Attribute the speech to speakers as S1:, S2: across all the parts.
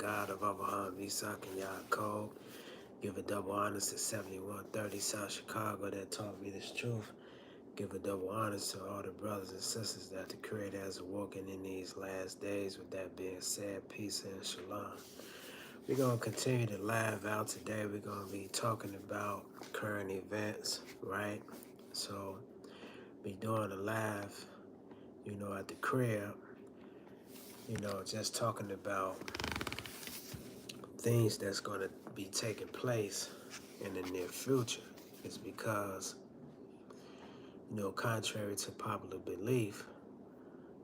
S1: God of Abraham, Isaac, and Yaakov. Give a double honors to 7130 South Chicago that taught me this truth. Give a double honors to all the brothers and sisters that the Creator has awoken in these last days. With that being said, peace and shalom. We're going to continue to live out today. We're going to be talking about current events, right? So, be doing a live, at the crib, just talking about things that's going to be taking place in the near future. Is because, contrary to popular belief,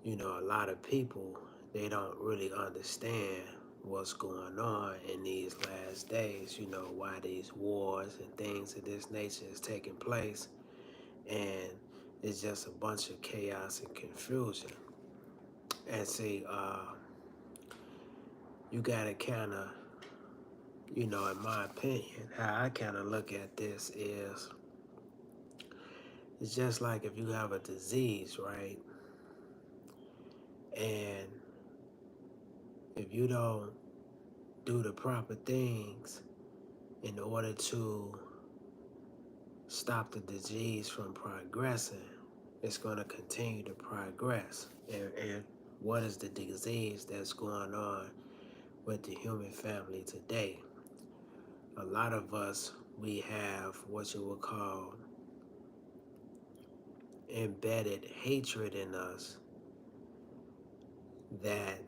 S1: a lot of people, they don't really understand what's going on in these last days, why these wars and things of this nature is taking place. And it's just a bunch of chaos and confusion. And see, you got to kind of, in my opinion, how I kind of look at this is, it's just like if you have a disease, right? And if you don't do the proper things in order to stop the disease from progressing, it's going to continue to progress. And what is the disease that's going on with the human family today? A lot of us, we have what you would call embedded hatred in us that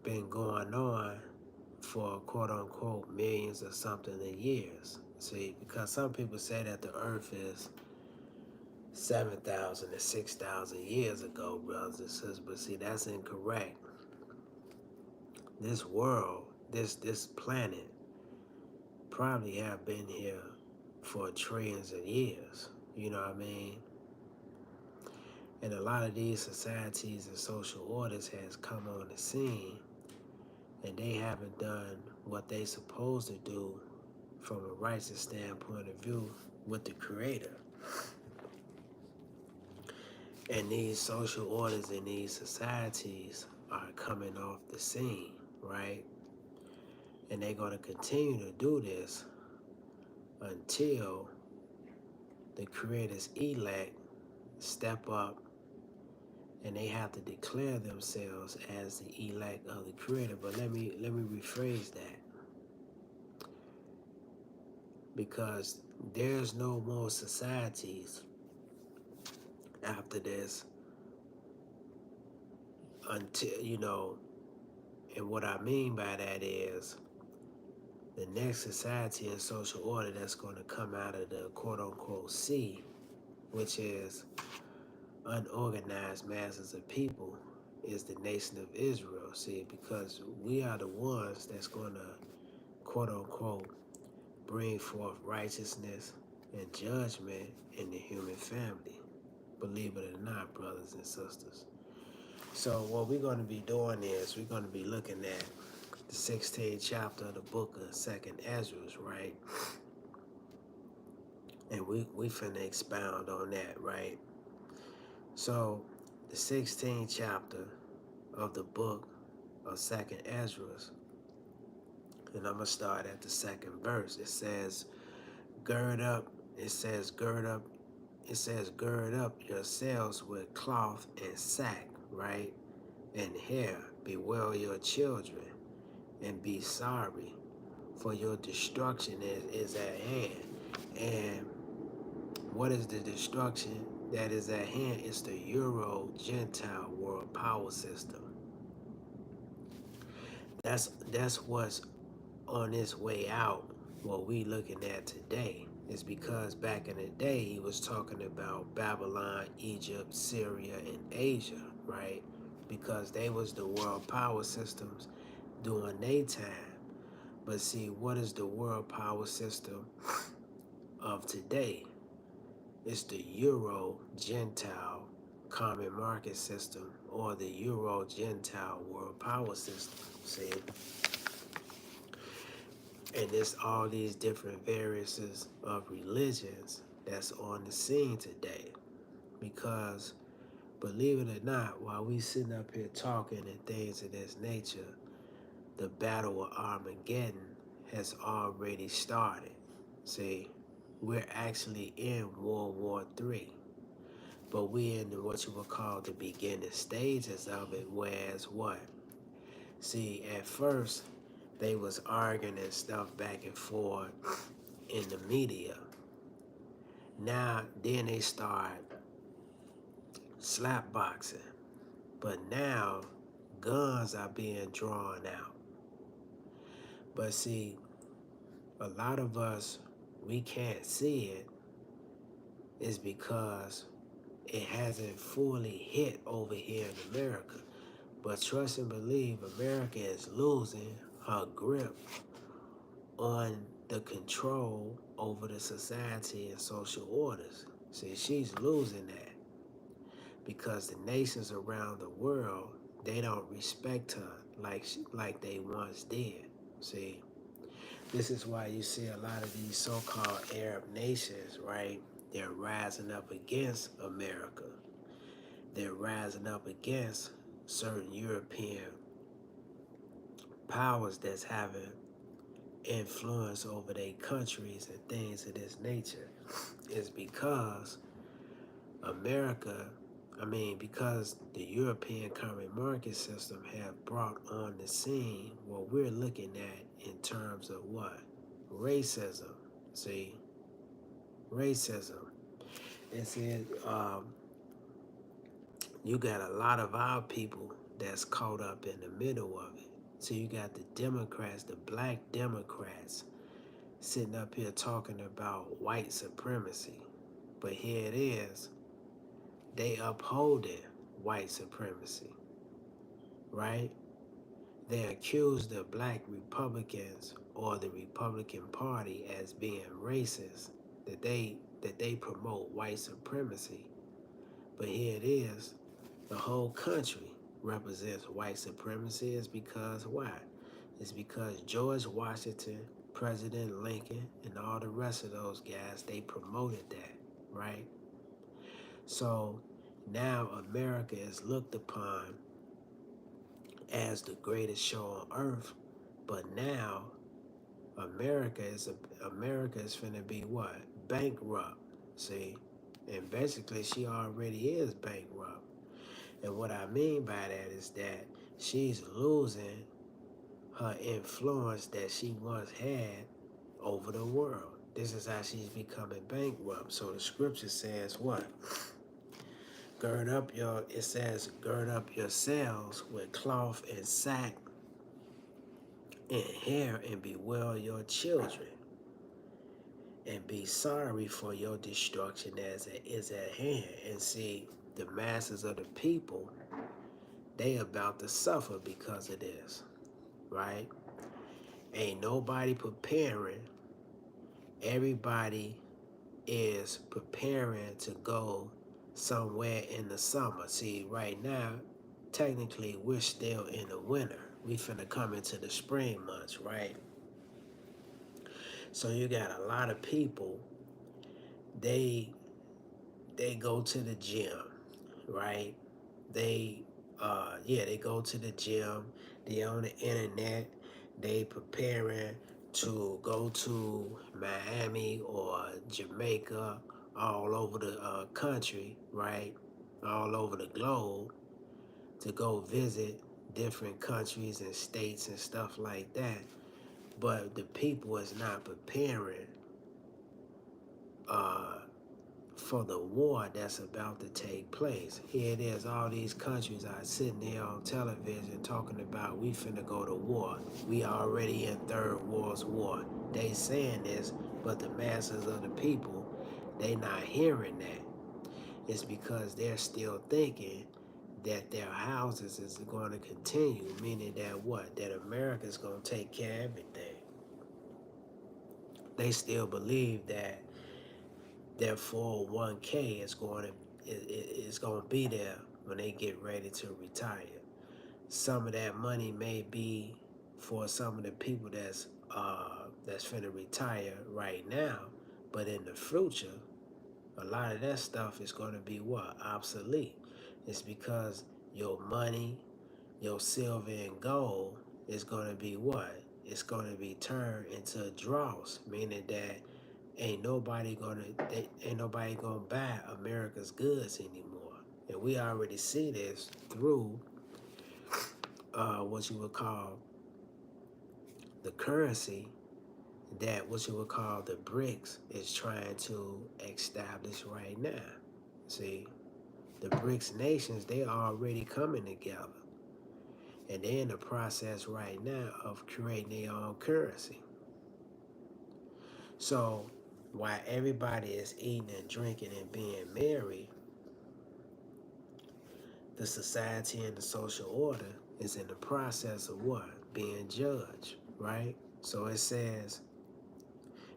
S1: been going on for quote unquote millions or something of years. See, because some people say that the earth is 7,000 to 6,000 years ago, brothers and sisters, but see, that's incorrect. This world, this planet, probably have been here for trillions of years. You know what I mean? And a lot of these societies and social orders has come on the scene, and they haven't done what they supposed to do from a righteous standpoint of view with the Creator. And these social orders in these societies are coming off the scene, right? And they're going to continue to do this until the Creator's elect step up, and they have to declare themselves as the elect of the Creator. But let me rephrase that, because there's no more societies after this until, and what I mean by that is the next society and social order that's going to come out of the quote-unquote sea, which is unorganized masses of people, is the nation of Israel. See, because we are the ones that's going to quote-unquote bring forth righteousness and judgment in the human family. Believe it or not, brothers and sisters. So what we're going to be doing is we're going to be looking at the 16th chapter of the book of 2nd Ezra, right? And we finna expound on that, right? So the 16th chapter of the book of 2nd Ezra, and I'm going to start at the second verse. It says, gird up, gird up yourselves with cloth and sack, right? And hair, bewail your children, and be sorry, for your destruction is at hand. And what is the destruction that is at hand? It's the Euro-Gentile world power system. That's what's on its way out. What we looking at today is because back in the day he was talking about Babylon, Egypt, Syria, and Asia, right? Because they was the world power systems during their time. But see, what is the world power system of today? It's the Euro-Gentile common market system, or the Euro-Gentile world power system, see? And it's all these different variances of religions that's on the scene today. Because, believe it or not, while we sitting up here talking and things of this nature, the Battle of Armageddon has already started. See, we're actually in World War III, but we're in what you would call the beginning stages of it, whereas what? See, at first, they was arguing and stuff back and forth in the media. Now, then they start slap boxing. But now, guns are being drawn out. But see, a lot of us, we can't see it is because it hasn't fully hit over here in America. But trust and believe, America is losing her grip on the control over the society and social orders. See, she's losing that because the nations around the world, they don't respect her like they once did. See, this is why you see a lot of these so-called Arab nations, right? They're rising up against America. They're rising up against certain European powers that's having influence over their countries and things of this nature. Is because America, because the European common market system have brought on the scene what we're looking at in terms of what? Racism. See, racism. It's in, you got a lot of our people that's caught up in the middle of it. So you got the Democrats, the black Democrats, sitting up here talking about white supremacy. But here it is, they upholding white supremacy, right? They accuse the black Republicans or the Republican Party as being racist, that they promote white supremacy. But here it is, the whole country represents white supremacy. Is because why? It's because George Washington, President Lincoln, and all the rest of those guys, they promoted that, right? So now America is looked upon as the greatest show on earth, but now America is finna be what? Bankrupt. See? And basically she already is bankrupt. And what I mean by that is that she's losing her influence that she once had over the world. This is how she's becoming bankrupt. So the scripture says what? It says, gird up yourselves with cloth and sack and hair, and bewail your children, and be sorry for your destruction as it is at hand. And see, the masses of the people, they about to suffer because of this, right? Ain't nobody preparing. Everybody is preparing to go somewhere in the summer. See, right now, technically, we're still in the winter. We finna come into the spring months, right? So you got a lot of people, they go to the gym, right? They go to the gym, they on the internet, they preparing to go to Miami or Jamaica, all over the country, right? All over the globe, to go visit different countries and states and stuff like that. But the people is not preparing uh, for the war that's about to take place. Here it is, all these countries are sitting there on television talking about we finna go to war. We already in Third World War. They saying this, but the masses of the people, they not hearing that. It's because they're still thinking that their houses is going to continue, meaning that what? That America's going to take care of everything. They still believe that their 401k is going to be there when they get ready to retire. Some of that money may be for some of the people that's finna retire right now, but in the future, a lot of that stuff is going to be what? Obsolete. It's because your money, your silver and gold, it's going to be what? It's going to be turned into a dross, meaning that ain't nobody gonna buy America's goods anymore. And we already see this through what you would call the currency that what you would call the BRICS is trying to establish right now. See, the BRICS nations, they are already coming together. And they're in the process right now of creating their own currency. So while everybody is eating and drinking and being merry, the society and the social order is in the process of what? Being judged, right? So it says,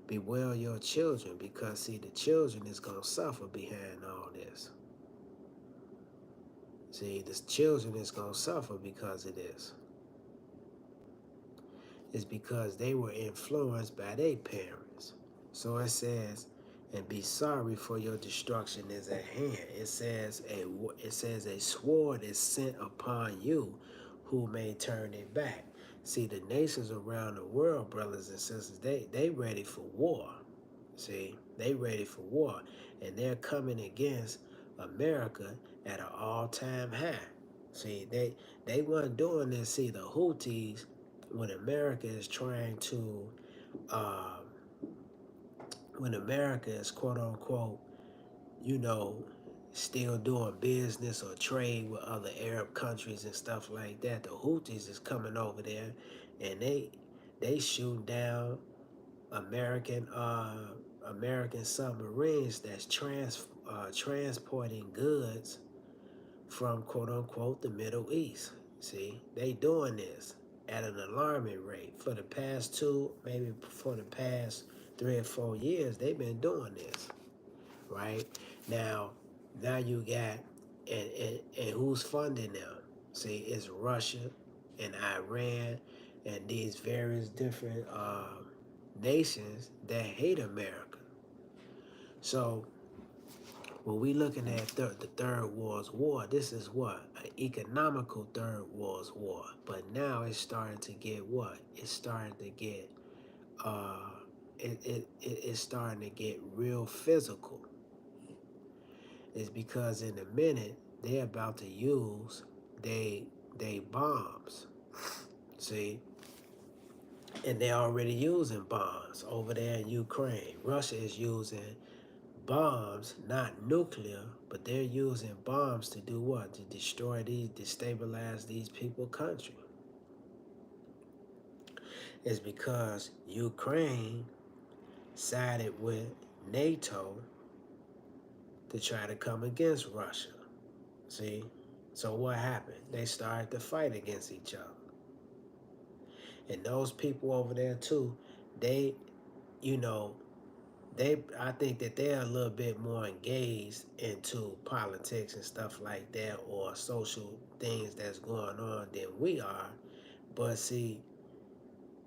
S1: beware your children, because see, the children is going to suffer behind all this. See, the children is going to suffer because of this. It's because they were influenced by their parents. So it says, and be sorry, for your destruction is at hand. It says a sword is sent upon you, who may turn it back. See, the nations around the world, brothers and sisters, they ready for war. See, they ready for war, and they're coming against America at an all-time high. See, they weren't doing this. See, the Houthis, when America is trying to, uh, when America is quote unquote, you know, still doing business or trade with other Arab countries and stuff like that, the Houthis is coming over there, and they shoot down American American submarines that's transporting goods from quote unquote the Middle East. See, they doing this at an alarming rate. For the past maybe for the past 3 or 4 years, they've been doing this. Right? Now you got and who's funding them? See, it's Russia and Iran and these various different nations that hate America. So when we looking at the Third World War, this is what? An economical Third World War. But now it's starting to get what? It's starting to get it's starting to get real physical. It's because in a minute they're about to use they bombs. See? And they're already using bombs over there in Ukraine. Russia is using bombs, not nuclear, but they're using bombs to do what? To destroy destabilize these people's country. It's because Ukraine sided with NATO to try to come against Russia. See? So what happened? They started to fight against each other. And those people over there too, they, you know, I think that they're a little bit more engaged into politics and stuff like that, or social things that's going on, than we are. But see,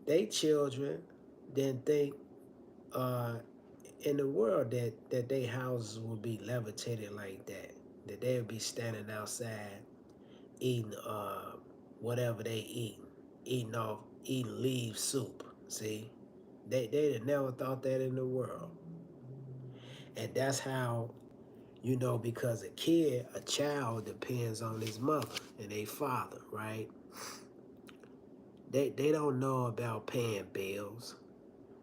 S1: they children didn't think in the world that they houses would be levitated like that they would be standing outside eating whatever they eating leaf soup. See, they'd have never thought that in the world. And that's how, you know, because a child depends on his mother and a father, right? They don't know about paying bills.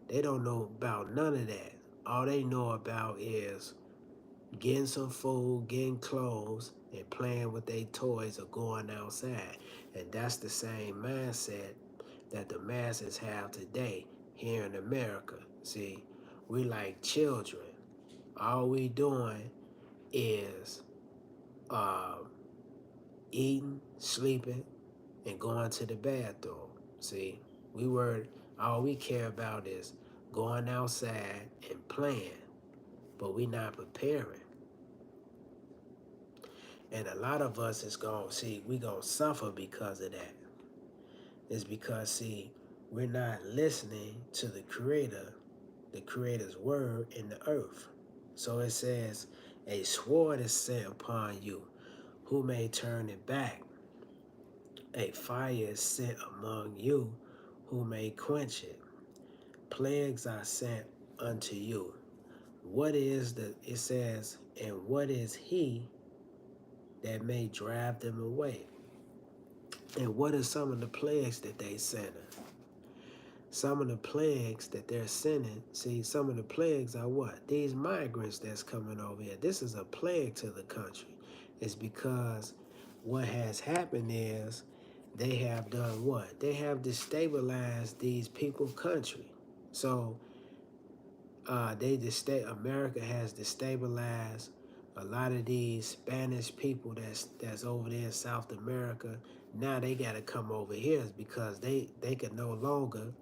S1: They don't know about none of that. All they know about is getting some food, getting clothes, and playing with their toys or going outside. And that's the same mindset that the masses have today here in America. See, we like children. All we doing is eating, sleeping, and going to the bathroom. See, all we care about is going outside and playing, but we not preparing. And a lot of us is we gonna suffer because of that. It's because, see, we're not listening to the Creator's word in the earth. So it says, a sword is set upon you, who may turn it back. A fire is sent among you who may quench it. Plagues are sent unto you. What is the, it says, and what is he that may drive them away? And what are some of the plagues that they send? Some of the plagues that they're sending, see, some of the plagues are what? These migrants that's coming over here. This is a plague to the country. It's because what has happened is they have done what? They have destabilized these people country. So America has destabilized a lot of these Spanish people that's over there in South America. Now they got to come over here because they can no longer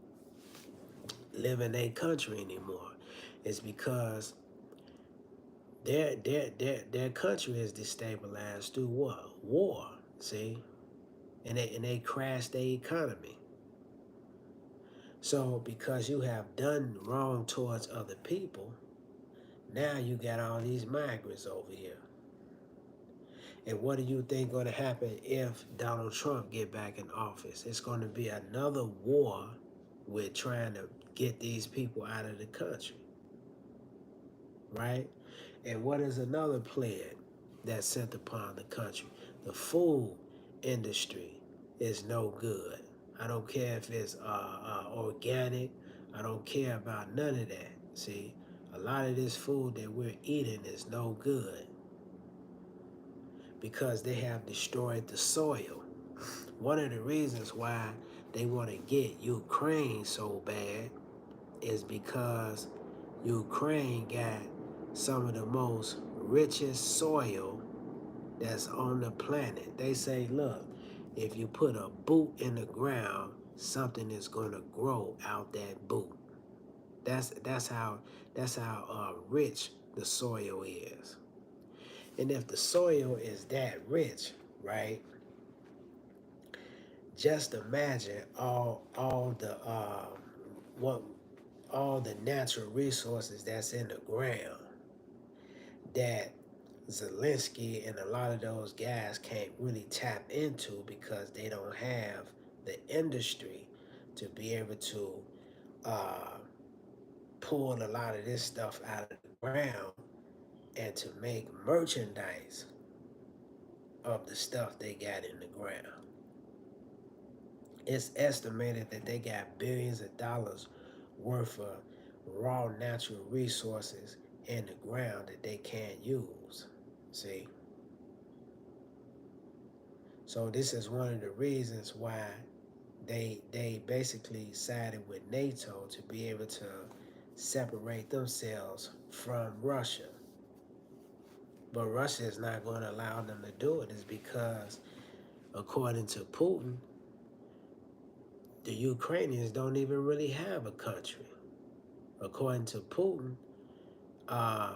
S1: live in their country anymore. It's because their country is destabilized through what? War. See, and they crash their economy. So because you have done wrong towards other people, now you got all these migrants over here. And what do you think going to happen if Donald Trump get back in office? It's going to be another war with trying to get these people out of the country, right? And what is another plague that's sent upon the country? The food industry is no good. I don't care if it's organic. I don't care about none of that. See, a lot of this food that we're eating is no good because they have destroyed the soil. One of the reasons why they want to get Ukraine so bad is because Ukraine got some of the most richest soil that's on the planet. They say, look, if you put a boot in the ground, something is going to grow out that boot. That's how rich the soil is. And if the soil is that rich, right? Just imagine all the what all the natural resources that's in the ground that Zelensky and a lot of those guys can't really tap into because they don't have the industry to be able to uh, pull a lot of this stuff out of the ground and to make merchandise of the stuff they got in the ground. It's estimated that they got billions of dollars worth of raw natural resources in the ground that they can't use. See? So this is one of the reasons why they basically sided with NATO to be able to separate themselves from Russia. But Russia is not going to allow them to do it. Is because, according to Putin, the Ukrainians don't even really have a country. According to Putin, uh,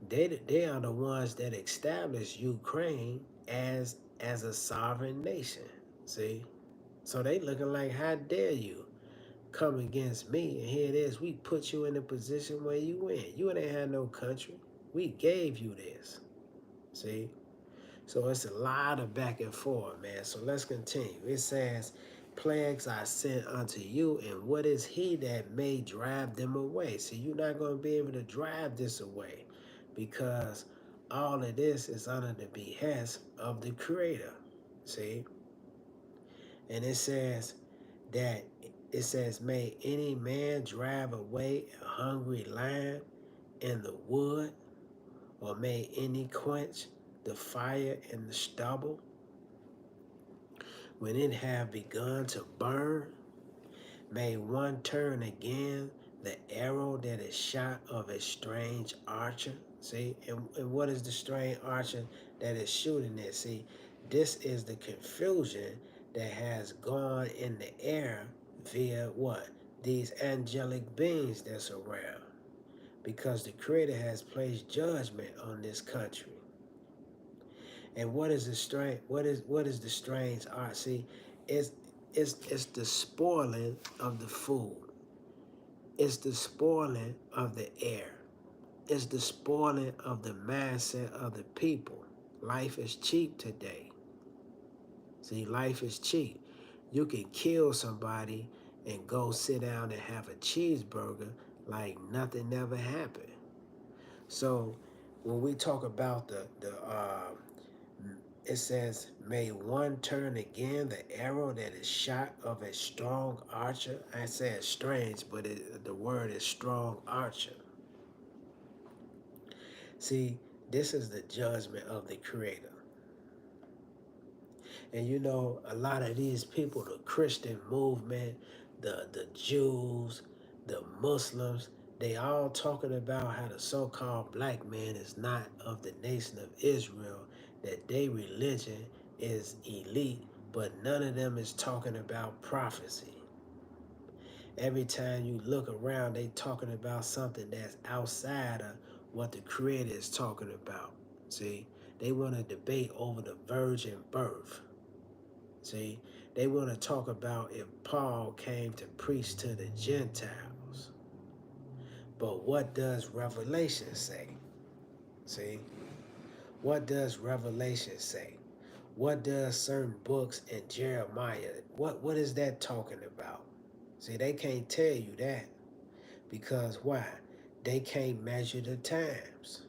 S1: they are the ones that established Ukraine as a sovereign nation. See, so they looking like, how dare you come against me? And here it is, we put you in the position where you in. You ain't had no country. We gave you this. See. So it's a lot of back and forth, man. So let's continue. It says, plagues are sent unto you, and what is he that may drive them away? See, you're not going to be able to drive this away because all of this is under the behest of the Creator. See? And it says, may any man drive away a hungry lion in the wood, or may any quench the fire in the stubble? When it have begun to burn, may one turn again the arrow that is shot of a strange archer? See, and what is the strange archer that is shooting it? See, this is the confusion that has gone in the air via what? These angelic beings that's around. Because the Creator has placed judgment on this country. And what is the strange? What is the strange art? See, it's it's the spoiling of the food. It's the spoiling of the air. It's the spoiling of the mindset of the people. Life is cheap today. See, life is cheap. You can kill somebody and go sit down and have a cheeseburger like nothing ever happened. So when we talk about the it says, may one turn again the arrow that is shot of a strong archer. I said strange, but the word is strong archer. See, this is the judgment of the Creator. And you know, a lot of these people, the Christian movement, the Jews, the Muslims, they all talking about how the so-called black man is not of the nation of Israel, that their religion is elite, but none of them is talking about prophecy. Every time you look around, they talking about something that's outside of what the Creator is talking about. See, they want to debate over the virgin birth. See, they want to talk about if Paul came to preach to the Gentiles. But what does Revelation say? See, what does Revelation say? What does certain books in Jeremiah, what is that talking about? See, they can't tell you that. Because why? They can't measure the times.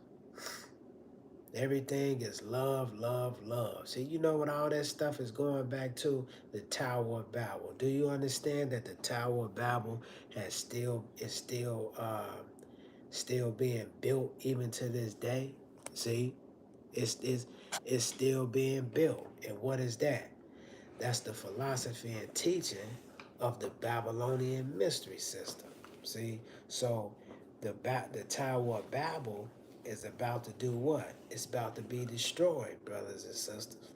S1: Everything is love, love, love. See, you know what all that stuff is going back to? The Tower of Babel. Do you understand that the Tower of Babel is still being built even to this day? See, it's still being built. And what is that? That's the philosophy and teaching of the Babylonian mystery system. See, so the Tower of Babel is about to do what? It's about to be destroyed, brothers and sisters.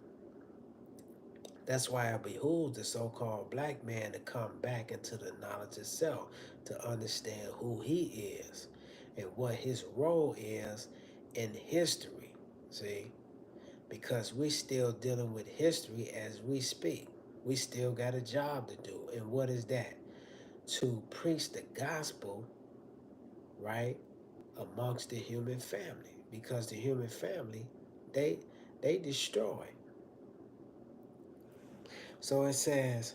S1: That's why it behooves the so-called black man to come back into the knowledge of self, to understand who he is and what his role is in history. See, because we still dealing with history as we speak. We still got a job to do. And what is that? To preach the gospel, right, amongst the human family. Because the human family, they destroy. So it says,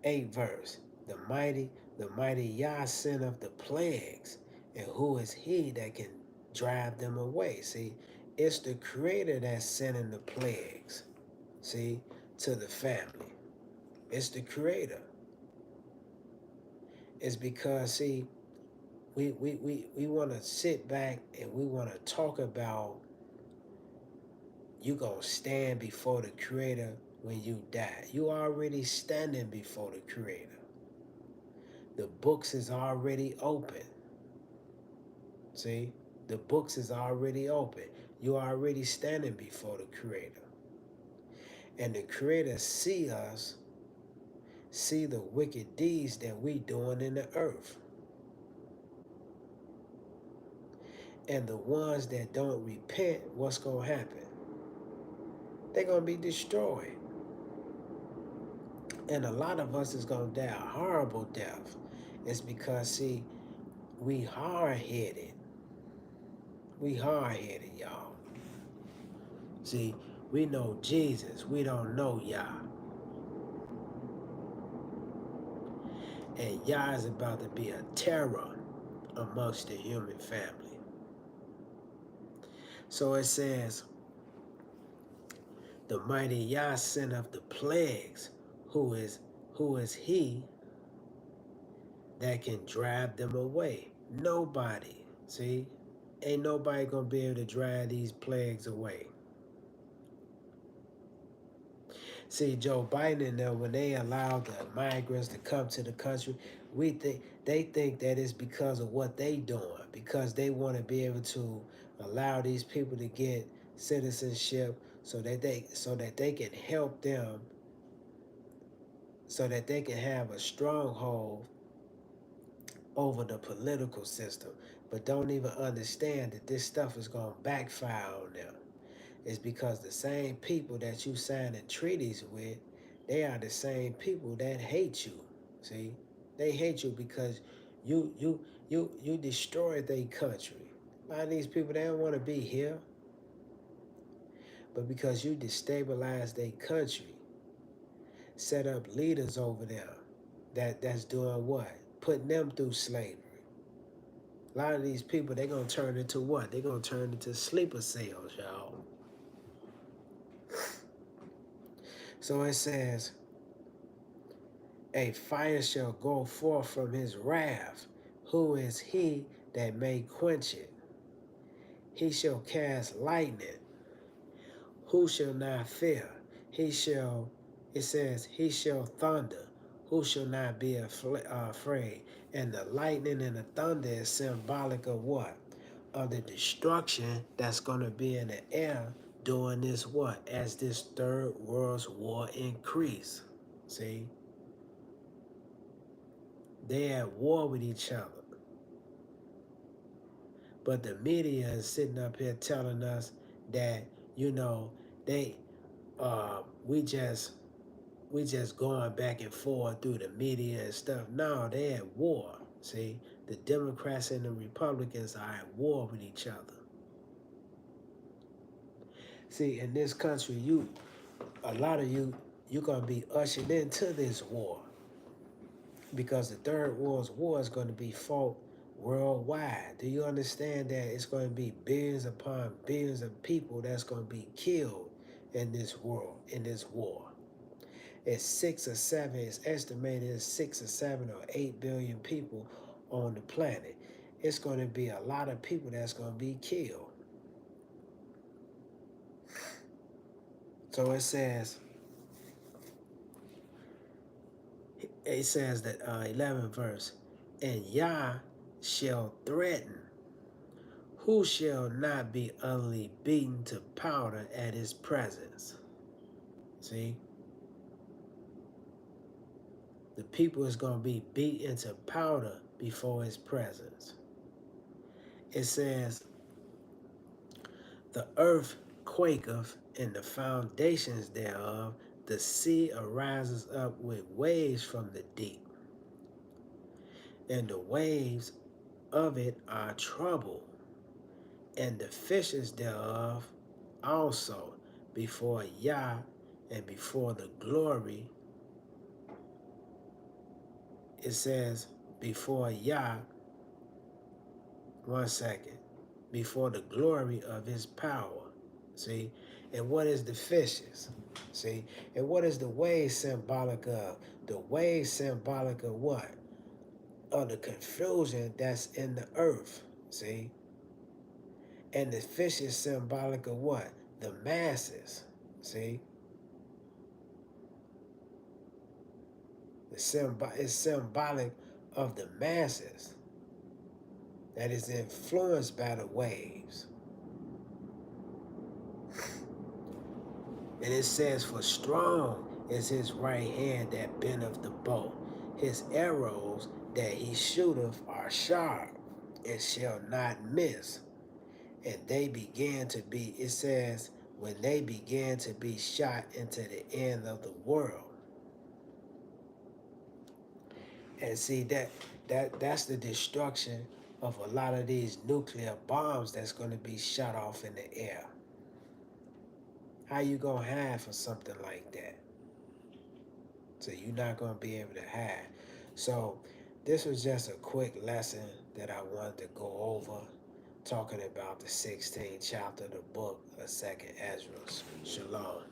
S1: 8th verse, the mighty Yah sent of the plagues, and who is he that can drive them away? See, it's the Creator that's sending the plagues, see, to the family. It's the Creator. It's because, see, we want to sit back and we want to talk about you going to stand before the Creator when you die. You already standing before the Creator. The books is already open. See, the books is already open. You already standing before the Creator. And the Creator see us, see the wicked deeds that we doing in the earth. And the ones that don't repent, what's going to happen? They're going to be destroyed. And a lot of us is going to die a horrible death. It's because, see, we hard-headed. We hard-headed, y'all. See, we know Jesus. We don't know Yah. And Yah is about to be a terror amongst the human family. So it says, the mighty Yah sent of the plagues, who is he that can drive them away? Nobody. See? Ain't nobody gonna be able to drive these plagues away. See, Joe Biden and them, when they allowed the migrants to come to the country, they think that it's because of what they doing, because they want to be able to allow these people to get citizenship so that they can help them, so that they can have a stronghold over the political system, but don't even understand that this stuff is going to backfire on them. It's because the same people that you signing treaties with, they are the same people that hate you. See, they hate you because you destroyed their country. A lot of these people, they don't want to be here. But because you destabilize their country, set up leaders over there that's doing what? Putting them through slavery. A lot of these people, they're going to turn into what? They're going to turn into sleeper cells, y'all. So it says, a fire shall go forth from his wrath. Who is he that may quench it? He shall cast lightning. Who shall not fear? It says, he shall thunder. Who shall not be afraid? And the lightning and the thunder is symbolic of what? Of the destruction that's going to be in the air during this what? As this third world war increase. See? They're at war with each other. But the media is sitting up here telling us that, they we just going back and forth through the media and stuff. No, they're at war. See, the Democrats and the Republicans are at war with each other. See, in this country, a lot of you're gonna be ushered into this war because the Third World War is going to be fought worldwide. Do you understand that it's going to be billions upon billions of people that's going to be killed in this world, in this war? It's 6 or 7, it's estimated it's 6 or 7 or 8 billion people on the planet. It's going to be a lot of people that's going to be killed. So it says that 11th verse, and Yah shall threaten. Who shall not be utterly beaten to powder at his presence? See? The people is going to be beat into powder before his presence. It says, the earth quaketh, and the foundations thereof, the sea arises up with waves from the deep. And the waves of it are troubled, and the fishes thereof also before Yah and before the glory. It says before Yah, before the glory of his power. See? And what is the fishes? See? And what is the wave symbolic of? The wave symbolic of what? Of the confusion that's in the earth. See? And the fish is symbolic of what? The masses. See? It's symbolic of the masses that is influenced by the waves. And it says, for strong is his right hand that bendeth the bow. His arrows that he shooteth are sharp and shall not miss. And they began to be, it says, when they began to be shot into the end of the world. And see, that's the destruction of a lot of these nuclear bombs that's going to be shot off in the air. How you going to hide for something like that? So you're not going to be able to hide. So this was just a quick lesson that I wanted to go over, talking about the 16th chapter of the book of 2nd Ezra. Shalom.